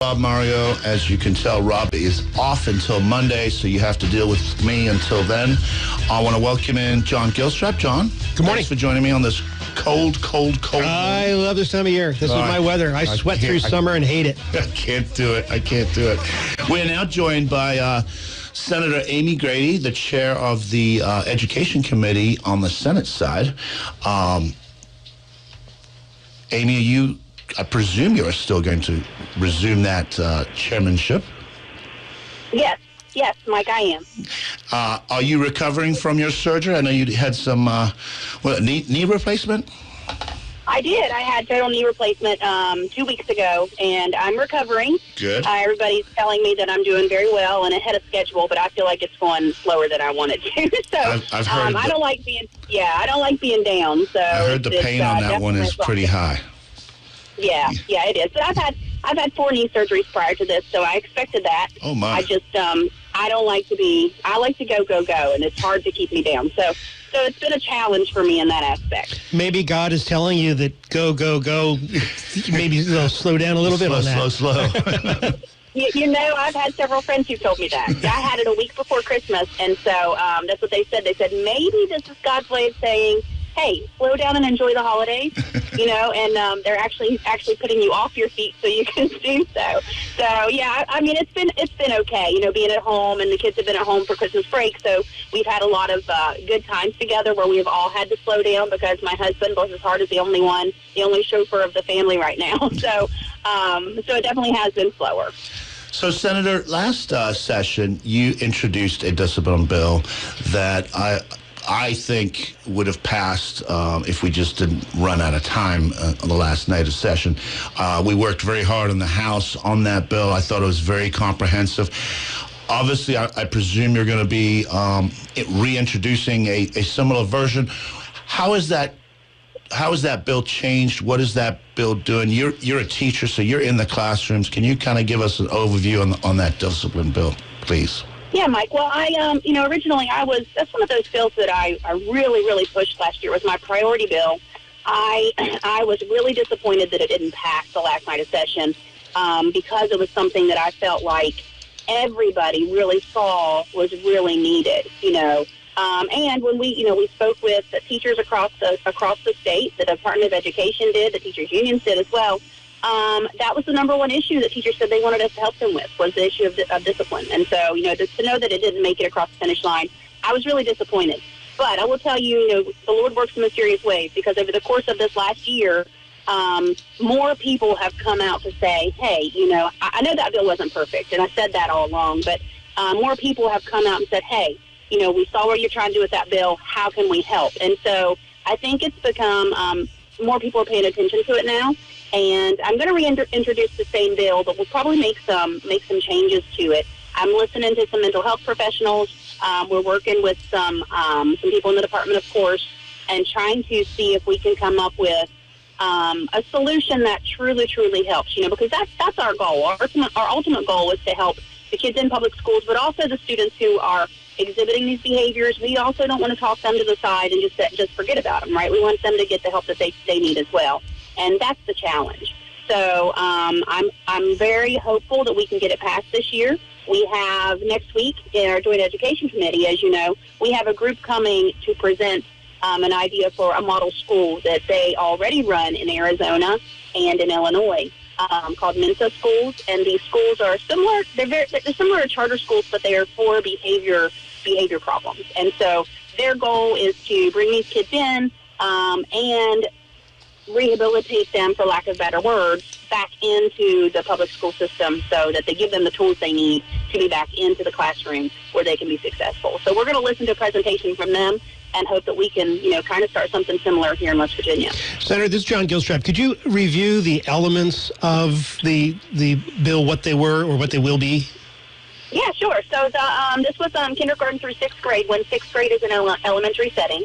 Rob Mario. As you can tell, Rob is off until Monday, so you have to deal with me until then. I want to welcome in John Gilstrap. John, good morning. Thanks for joining me on this cold. I love this time of year. This is my weather. I sweat through summer and hate it. I can't do it. We're now joined by Senator Amy Grady, the chair of the Education Committee on the Senate side. Amy, I presume you're still going to resume that chairmanship? Yes, Mike, I am. Are you recovering from your surgery? I know you had some knee replacement? I did. I had total knee replacement 2 weeks ago, and I'm recovering. Good. Everybody's telling me that I'm doing very well and ahead of schedule, but I feel like it's going slower than I want it to. So I've heard I don't like being down. So I heard the pain on that one is pretty high. Yeah, it is. But I've had 4 knee surgeries prior to this, so I expected that. Oh my! I just I don't like to be. I like to go, and it's hard to keep me down. So it's been a challenge for me in that aspect. Maybe God is telling you that go. Maybe they'll slow down a little bit on that. Slow. You know, I've had several friends who've told me that. I had it a week before Christmas, and so that's what they said. They said maybe this is God's way of saying, hey, slow down and enjoy the holidays, and they're actually putting you off your feet so you can do so. So, yeah, I mean, it's been okay, being at home, and the kids have been at home for Christmas break, so we've had a lot of good times together where we've all had to slow down because my husband, bless his heart, is the only chauffeur of the family right now. So it definitely has been slower. So, Senator, last session, you introduced a discipline bill that I think would have passed if we just didn't run out of time on the last night of session. We worked very hard in the House on that bill. I thought it was very comprehensive. Obviously, I presume you're going to be reintroducing a similar version. How is that bill changed? What is that bill doing? You're a teacher, so you're in the classrooms. Can you kind of give us an overview on that discipline bill, please? Yeah, Mike. Well, originally that's one of those bills that I really, really pushed last year. It was my priority bill. I was really disappointed that it didn't pass the last night of session because it was something that I felt like everybody really saw was really needed, And when we spoke with the teachers across the state, the Department of Education did, the teachers' unions did as well. That was the number one issue that teachers said they wanted us to help them with, was the issue of discipline. And so, to know that it didn't make it across the finish line, I was really disappointed. But I will tell you, the Lord works in mysterious ways, because over the course of this last year, more people have come out to say, hey, I know that bill wasn't perfect, and I said that all along, but more people have come out and said, hey, we saw what you're trying to do with that bill. How can we help? And so I think it's become more people are paying attention to it now. And I'm going to reintroduce the same bill, but we'll probably make some changes to it. I'm listening to some mental health professionals. We're working with some people in the department, of course, and trying to see if we can come up with a solution that truly helps. Because that's our goal. Our ultimate goal is to help the kids in public schools, but also the students who are exhibiting these behaviors. We also don't want to toss them to the side and just forget about them, right? We want them to get the help that they need as well. And that's the challenge. So I'm very hopeful that we can get it passed this year. We have next week in our Joint Education Committee, as you know, we have a group coming to present an idea for a model school that they already run in Arizona and in Illinois called Mensa schools. And these schools are similar. They're similar to charter schools, but they are for behavior problems. And so their goal is to bring these kids in and rehabilitate them, for lack of better words, back into the public school system so that they give them the tools they need to be back into the classroom where they can be successful. So we're going to listen to a presentation from them and hope that we can, kind of start something similar here in West Virginia. Senator, this is John Gilstrap. Could you review the elements of the bill, what they were or what they will be? Yeah, sure. So this was kindergarten through 6th grade, when 6th grade is an elementary setting.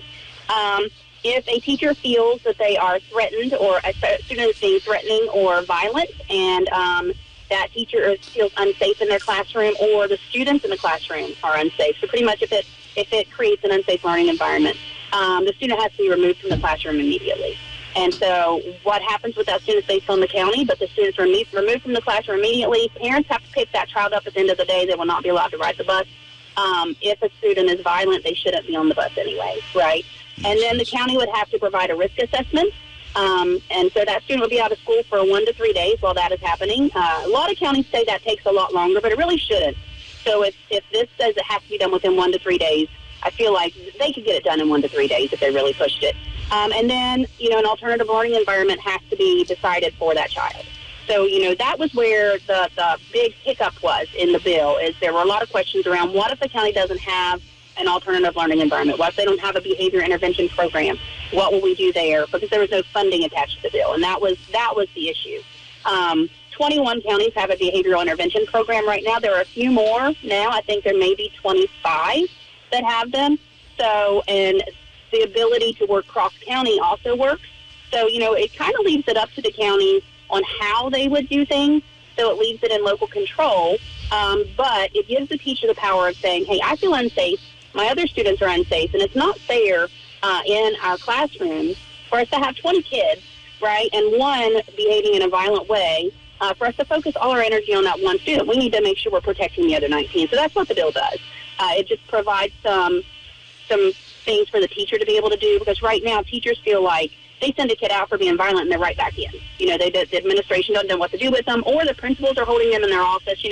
If a teacher feels that they are threatened, or a student is being threatening or violent, and that teacher feels unsafe in their classroom, or the students in the classroom are unsafe, so pretty much if it creates an unsafe learning environment, the student has to be removed from the classroom immediately. And so what happens with that student is based on the county, but the students are removed from the classroom immediately. Parents have to pick that child up at the end of the day. They will not be allowed to ride the bus. If a student is violent, they shouldn't be on the bus anyway, right? And then the county would have to provide a risk assessment. And so that student would be out of school for 1 to 3 days while that is happening. A lot of counties say that takes a lot longer, but it really shouldn't. So if this says it has to be done within 1 to 3 days, I feel like they could get it done in 1 to 3 days if they really pushed it. And then, an alternative learning environment has to be decided for that child. So, that was where the big hiccup was in the bill, is there were a lot of questions around what if the county doesn't have an alternative learning environment? What if they don't have a behavior intervention program? What will we do there? Because there was no funding attached to the bill, and that was the issue. 21 counties have a behavioral intervention program right now. There are a few more now. I think there may be 25 that have them. So, and the ability to work cross-county also works. So, it kind of leaves it up to the counties on how they would do things. So it leaves it in local control. But it gives the teacher the power of saying, hey, I feel unsafe. My other students are unsafe. And it's not fair in our classrooms for us to have 20 kids, right, and one behaving in a violent way, for us to focus all our energy on that one student. We need to make sure we're protecting the other 19. So that's what the bill does. It just provides some things for the teacher to be able to do, because right now teachers feel like they send a kid out for being violent and they're right back in. The administration doesn't know what to do with them, or the principals are holding them in their office.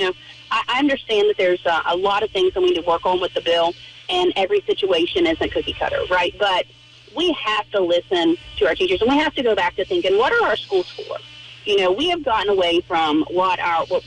I understand that there's a lot of things that we need to work on with the bill, and every situation isn't cookie cutter, right? But we have to listen to our teachers, and we have to go back to thinking, what are our schools for? We have gotten away from what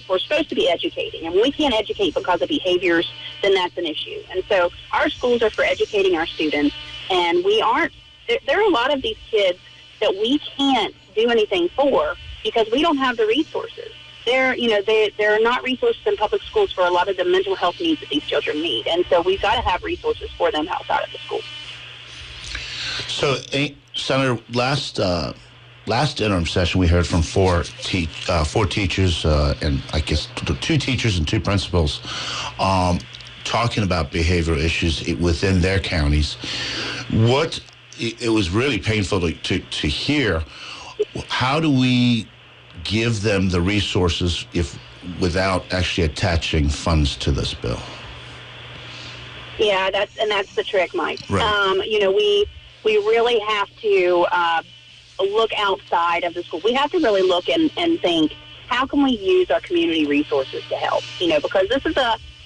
we're supposed to be educating. And when we can't educate because of behaviors, then that's an issue. And so our schools are for educating our students, and we aren't. There are a lot of these kids that we can't do anything for because we don't have the resources. There are not resources in public schools for a lot of the mental health needs that these children need. And so we've got to have resources for them outside of the school. So, Senator, last interim session, we heard from four teachers and I guess 2 teachers and 2 principals talking about behavioral issues within their counties. It was really painful to hear. How do we give them the resources without actually attaching funds to this bill? Yeah, that's the trick, Mike. Right. We really have to look outside of the school. We have to really look and think, how can we use our community resources to help? Because this is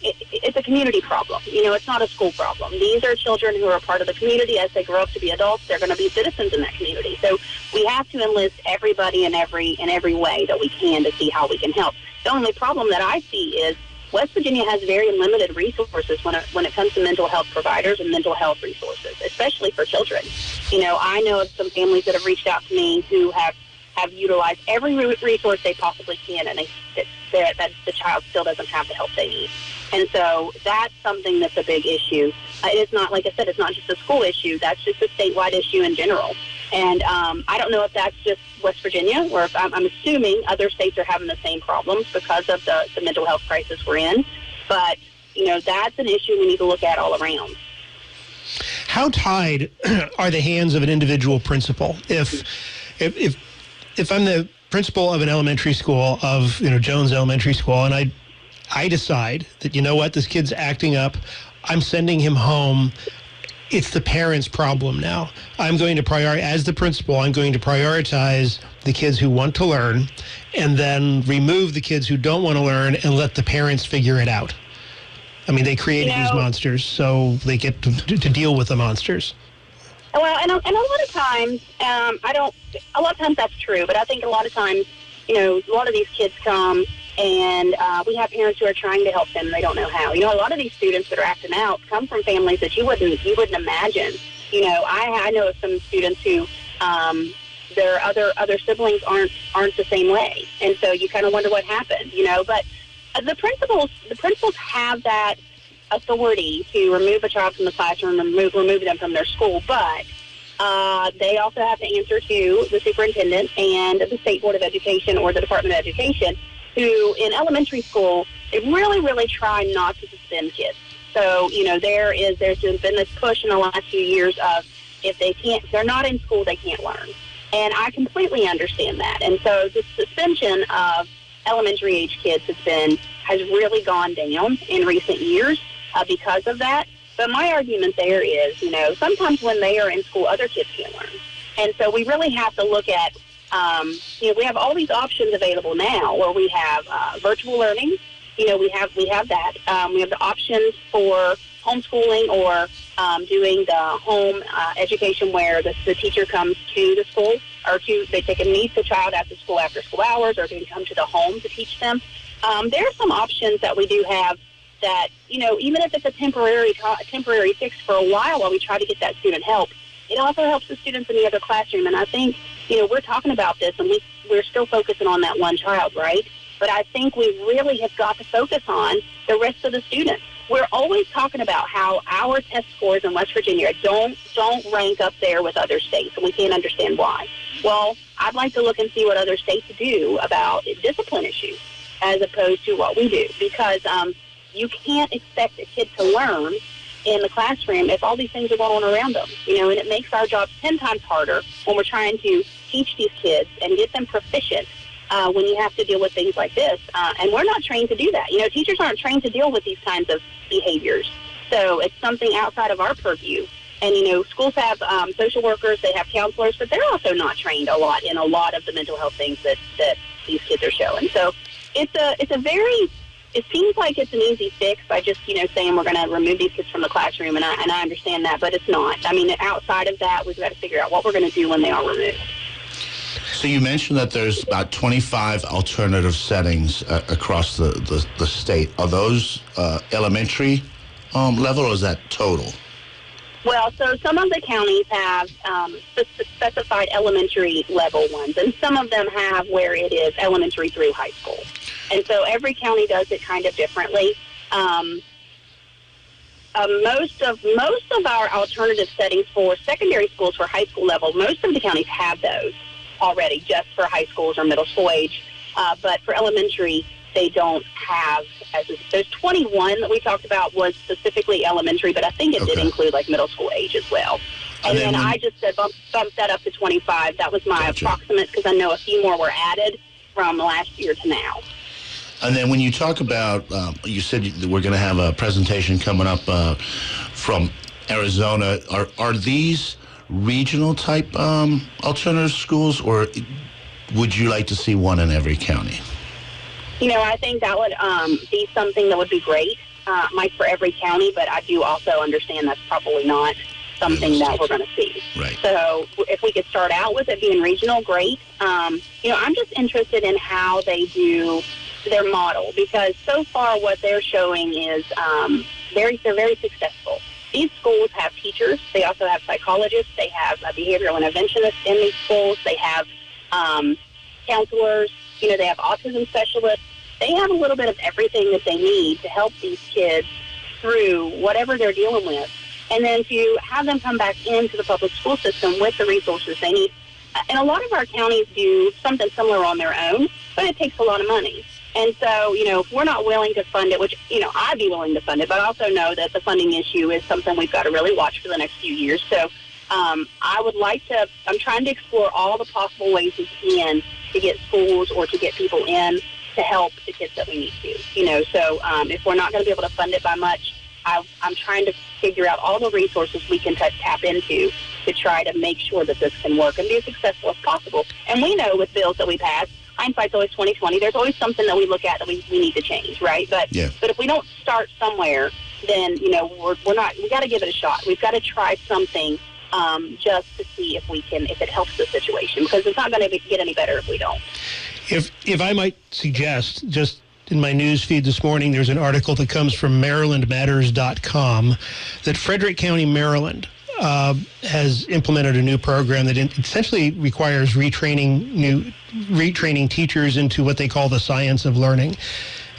it's a community problem. It's not a school problem. These are children who are part of the community. As they grow up to be adults, they're going to be citizens in that community. So we have to enlist everybody in every way that we can to see how we can help. The only problem that I see is West Virginia has very limited resources when it comes to mental health providers and mental health resources, especially for children. I know of some families that have reached out to me who have utilized every resource they possibly can, and that the child still doesn't have the help they need. And so that's something that's a big issue. It is not, like I said, it's not just a school issue. That's just a statewide issue in general. And I don't know if that's just West Virginia, or if I'm assuming other states are having the same problems because of the mental health crisis we're in. But, that's an issue we need to look at all around. How tied are the hands of an individual principal? If I'm the principal of an elementary school, of Jones Elementary School, and I decide that, this kid's acting up, I'm sending him home. It's the parent's problem now. I'm going to as the principal, I'm going to prioritize the kids who want to learn, and then remove the kids who don't want to learn and let the parents figure it out. I mean, they created these monsters, so they get to deal with the monsters. Well, and a lot of times, a lot of times that's true, but I think a lot of times, a lot of these kids come, and we have parents who are trying to help them, and they don't know how. A lot of these students that are acting out come from families that you wouldn't imagine. I know of some students who their other siblings aren't the same way, and so you kind of wonder what happened. But the principals have that authority to remove a child from the classroom and remove them from their school, but they also have to answer to the superintendent and the State Board of Education or the Department of Education, who in elementary school, they really, really try not to suspend kids. So, there's been this push in the last few years of if they're not in school, they can't learn. And I completely understand that. And so the suspension of elementary age kids has really gone down in recent years because of that. But my argument there is, sometimes when they are in school, other kids can't learn. And so we really have to look at, we have all these options available now where we have virtual learning. We have that. We have the options for homeschooling or doing the home education where the teacher comes to the school, or they can meet the child after school hours, or they can come to the home to teach them. There are some options that we do have that, even if it's a temporary fix for a while we try to get that student help, it also helps the students in the other classroom. And I think, we're talking about this and we're still focusing on that one child, right? But I think we really have got to focus on the rest of the students. We're always talking about how our test scores in West Virginia don't rank up there with other states, and we can't understand why. Well, I'd like to look and see what other states do about discipline issues as opposed to what we do, because you can't expect a kid to learn in the classroom if all these things are going on around them, and it makes our jobs 10 times harder when we're trying to teach these kids and get them proficient when you have to deal with things like this. And we're not trained to do that. Teachers aren't trained to deal with these kinds of behaviors. So it's something outside of our purview. And, schools have social workers, they have counselors, but they're also not trained a lot in a lot of the mental health things that these kids are showing. So it seems like it's an easy fix by just, saying we're going to remove these kids from the classroom, and I understand that, but it's not. I mean, outside of that, we've got to figure out what we're going to do when they are removed. So you mentioned that there's about 25 alternative settings across the state. Are those elementary level, or is that total? Well, so some of the counties have specified elementary level ones, and some of them have where it is elementary through high school. And so every county does it kind of differently. Most of our alternative settings for secondary schools for high school level, most of the counties have those already just for high schools or middle school age. But for elementary, they don't have. There's 21 that we talked about was specifically elementary, but I think it did include like middle school age as well. And then I just said bump that up to 25. That was my approximate, because I know a few more were added from last year to now. And then when you talk about, you said we're going to have a presentation coming up from Arizona. Are these regional type alternative schools, or would you like to see one in every county? I think that would be something that would be great, Mike, for every county, but I do also understand that's probably not something that we're going to see. Right. So if we could start out with it being regional, great. I'm just interested in how they do their model, because so far what they're showing is they're very successful. These schools have teachers. They also have psychologists. They have behavioral interventionists in these schools. They have counselors. They have autism specialists. They have a little bit of everything that they need to help these kids through whatever they're dealing with. And then to have them come back into the public school system with the resources they need. And a lot of our counties do something similar on their own, but it takes a lot of money. And so, if we're not willing to fund it, which, I'd be willing to fund it, but I also know that the funding issue is something we've got to really watch for the next few years. So I'm trying to explore all the possible ways we can to get schools or to get people in to help the kids that we need to, So if we're not going to be able to fund it by much, I'm trying to figure out all the resources we can tap into to try to make sure that this can work and be as successful as possible. And we know with bills that we pass, hindsight's always 20/20. There's always something that we look at that we need to change, right? But if we don't start somewhere, then we're not. We got to give it a shot. We've got to try something just to see if it helps the situation, because it's not going to get any better if we don't. If I might suggest, just in my news feed this morning, there's an article that comes from MarylandMatters.com that Frederick County, Maryland, has implemented a new program that essentially requires retraining teachers into what they call the science of learning.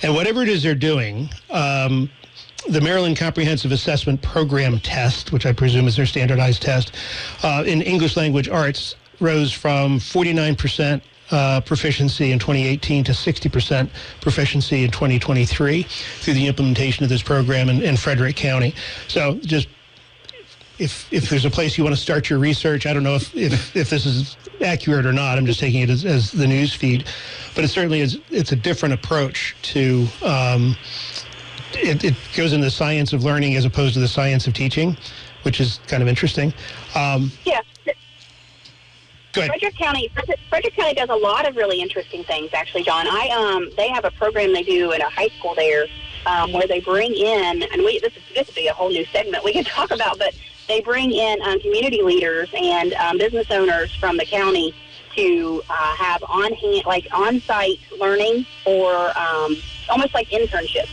And whatever it is they're doing, the Maryland Comprehensive Assessment Program test, which I presume is their standardized test, in English language arts rose from 49% proficiency in 2018 to 60% proficiency in 2023 through the implementation of this program in Frederick County. So just if there's a place you want to start your research, I don't know if this is accurate or not. I'm just taking it as the news feed, but it certainly is. It's a different approach to. It goes into the science of learning as opposed to the science of teaching, which is kind of interesting. Yeah. Go ahead. Frederick County does a lot of really interesting things, actually, John. They have a program they do at a high school there where they bring in, and this would be a whole new segment we could talk about, but they bring in community leaders and business owners from the county to have on-site learning or almost like internships.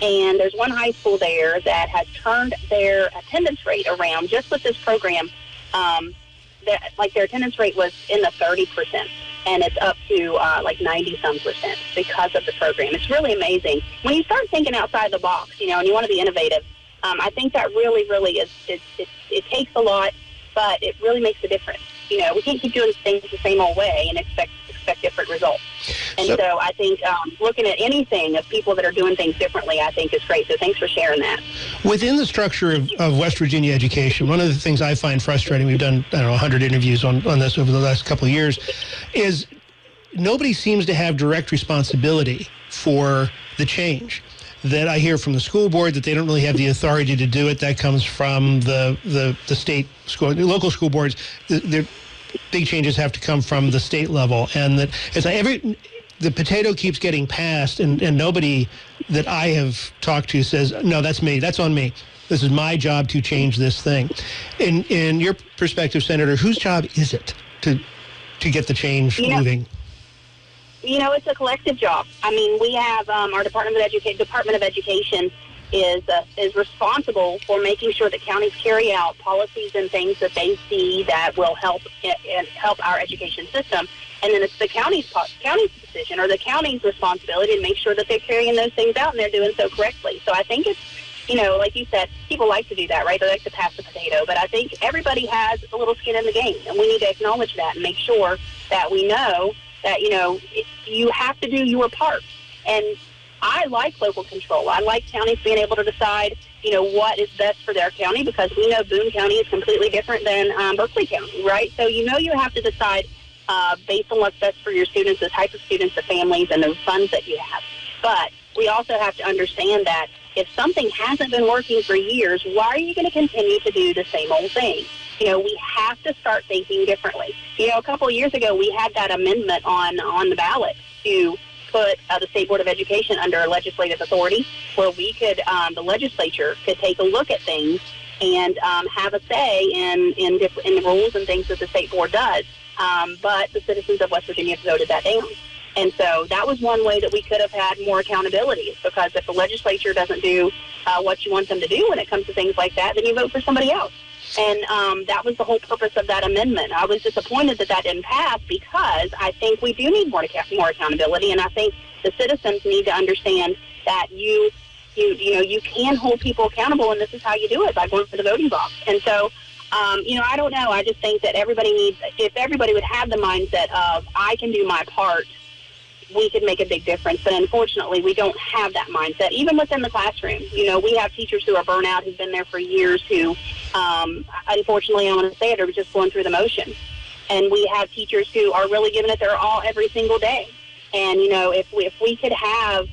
And there's one high school there that has turned their attendance rate around just with this program. Their attendance rate was in the 30%, and it's up to 90-some% because of the program. It's really amazing. When you start thinking outside the box, and you want to be innovative, I think that really is, it takes a lot, but it really makes a difference. We can't keep doing things the same old way and expect different results. And so I think looking at anything of people that are doing things differently, I think is great. So thanks for sharing that. Within the structure of West Virginia education, one of the things I find frustrating, we've done, 100 interviews on this over the last couple of years, is nobody seems to have direct responsibility for the change. That I hear from the school board that they don't really have the authority to do it. That comes from the state school, the local school boards. The big changes have to come from the state level, and that it's like the potato keeps getting passed, and nobody that I have talked to says, no, that's me, that's on me. This is my job to change this thing. In your perspective, Senator, whose job is it to get the change moving? It's a collective job. I mean, we have our Department of Education is responsible for making sure that counties carry out policies and things that they see that will help our education system. And then it's the county's decision or the county's responsibility to make sure that they're carrying those things out and they're doing so correctly. So I think it's, like you said, people like to do that, right? They like to pass the potato. But I think everybody has a little skin in the game, and we need to acknowledge that and make sure that we know that, you have to do your part. And I like local control. I like counties being able to decide, what is best for their county, because we know Boone County is completely different than Berkeley County, right? So, you have to decide based on what's best for your students, the type of students, the families, and the funds that you have. But we also have to understand that if something hasn't been working for years, why are you going to continue to do the same old thing? We have to start thinking differently. A couple of years ago, we had that amendment on the ballot to put the State Board of Education under a legislative authority where we could, the legislature could take a look at things and have a say in the rules and things that the State Board does. But the citizens of West Virginia voted that down. And so that was one way that we could have had more accountability, because if the legislature doesn't do what you want them to do when it comes to things like that, then you vote for somebody else. And that was the whole purpose of that amendment. I was disappointed that didn't pass, because I think we do need more accountability, and I think the citizens need to understand that you can hold people accountable, and this is how you do it, by going to the voting box. And so, I don't know. I just think that if everybody would have the mindset of, I can do my part, we could make a big difference. But unfortunately, we don't have that mindset, even within the classroom. We have teachers who are burnt out, who've been there for years, who, unfortunately, I want to say it, are just going through the motions. And we have teachers who are really giving it their all every single day. And, if we could have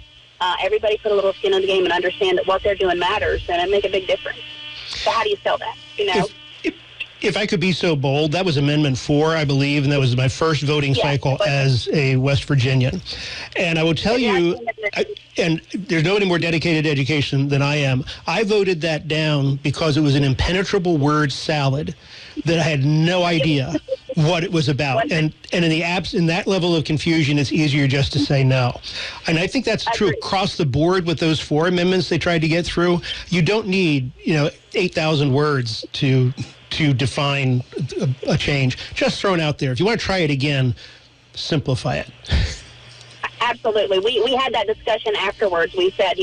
everybody put a little skin in the game and understand that what they're doing matters, then it'd make a big difference. So how do you sell that, If I could be so bold, that was Amendment 4, I believe, and that was my first voting cycle as a West Virginian. And I will tell you, and there's nobody more dedicated to education than I am, I voted that down because it was an impenetrable word salad that I had no idea what it was about. And in that level of confusion, it's easier just to say no. And I think that's true across the board with those 4 amendments they tried to get through. You don't need, 8,000 words to define a change. Just thrown out there. If you want to try it again, simplify it. Absolutely. We had that discussion afterwards. We said,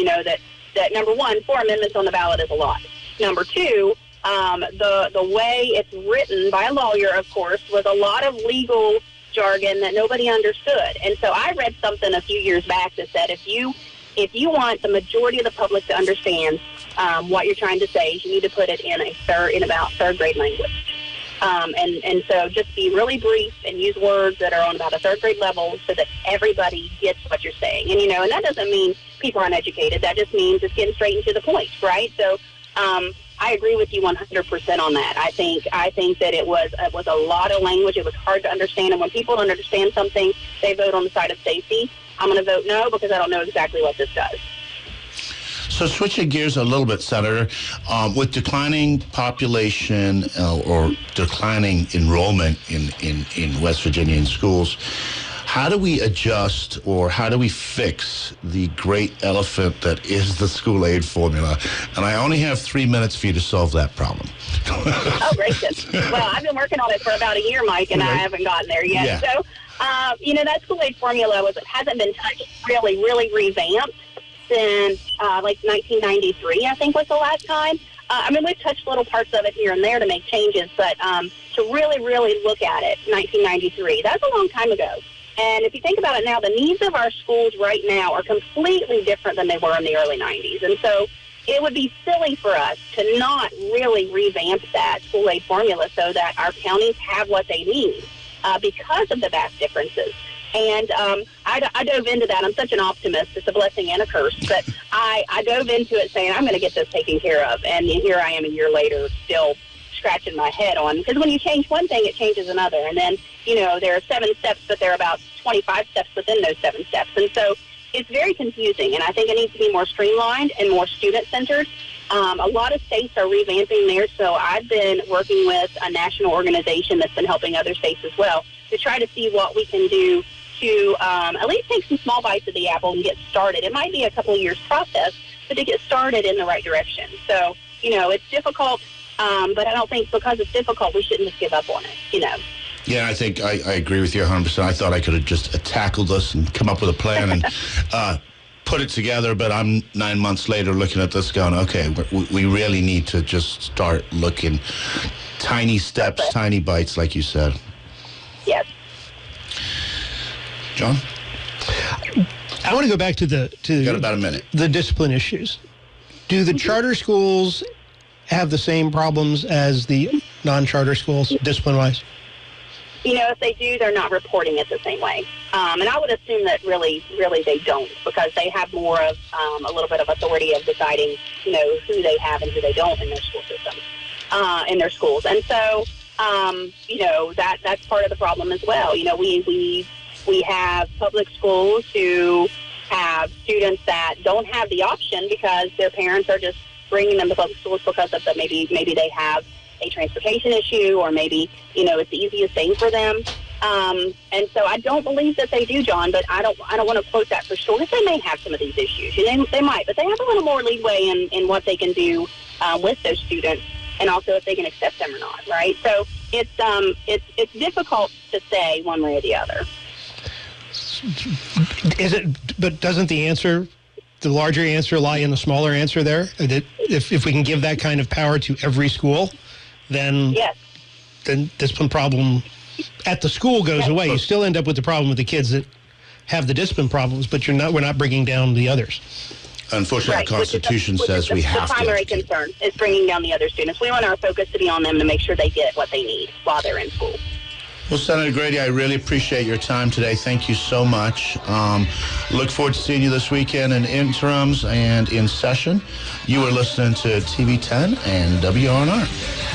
that number one, 4 amendments on the ballot is a lot. Number 2, the way it's written by a lawyer, of course, was a lot of legal jargon that nobody understood. And so I read something a few years back that said, if you want the majority of the public to understand what you're trying to say is you need to put it in about third grade language. And so just be really brief and use words that are on about a third grade level so that everybody gets what you're saying. And, and that doesn't mean people aren't educated. That just means it's getting straight and to the point, right? So I agree with you 100% on that. I think that it was a lot of language. It was hard to understand. And when people don't understand something, they vote on the side of safety. I'm going to vote no because I don't know exactly what this does. So switching gears a little bit, Senator, with declining population or declining enrollment in West Virginia in schools, how do we adjust or how do we fix the great elephant that is the school aid formula? And I only have 3 minutes for you to solve that problem. Oh, gracious. Well, I've been working on it for about a year, Mike, and I haven't gotten there yet. Yeah. So, that school aid formula hasn't been touched, really revamped since like 1993, I think was the last time. We've touched little parts of it here and there to make changes, but to really look at it, 1993, that's a long time ago. And if you think about it now, the needs of our schools right now are completely different than they were in the early 90s. And so it would be silly for us to not really revamp that school aid formula so that our counties have what they need because of the vast differences. And I dove into that. I'm such an optimist. It's a blessing and a curse. But I dove into it saying, I'm going to get this taken care of. And here I am a year later still scratching my head on. Because when you change one thing, it changes another. And then, there are 7 steps, but there are about 25 steps within those 7 steps. And so it's very confusing. And I think it needs to be more streamlined and more student-centered. A lot of states are revamping theirs. So I've been working with a national organization that's been helping other states as well to try to see what we can do to at least take some small bites of the apple and get started. It might be a couple of years process, but to get started in the right direction. So, it's difficult, but I don't think because it's difficult, we shouldn't just give up on it, Yeah, I think I agree with you 100%. I thought I could have just tackled this and come up with a plan and put it together, but I'm 9 months later looking at this going, okay, we really need to just start looking tiny steps, tiny bites, like you said. Yes. John? I want to go back to got about a minute. The discipline issues. Do the charter schools have the same problems as the non-charter schools, discipline-wise? If they do, they're not reporting it the same way. And I would assume that really they don't because they have more of a little bit of authority of deciding, who they have and who they don't in their school systems, in their schools. And so, that's part of the problem as well. We have public schools who have students that don't have the option because their parents are just bringing them to public schools because of maybe they have a transportation issue or maybe, it's the easiest thing for them. And so I don't believe that they do, John, but I don't want to quote that for sure. They may have some of these issues. They might, but they have a little more leeway in what they can do with those students and also if they can accept them or not, right? So it's difficult to say one way or the other. But doesn't the larger answer lie in the smaller answer there? That if we can give that kind of power to every school, then discipline problem at the school goes away. You still end up with the problem with the kids that have the discipline problems, but we're not bringing down the others. Unfortunately, the Constitution says we have to. The primary concern is bringing down the other students. We want our focus to be on them to make sure they get what they need while they're in school. Well, Senator Grady, I really appreciate your time today. Thank you so much. Look forward to seeing you this weekend in interims and in session. You are listening to TV 10 and WRNR.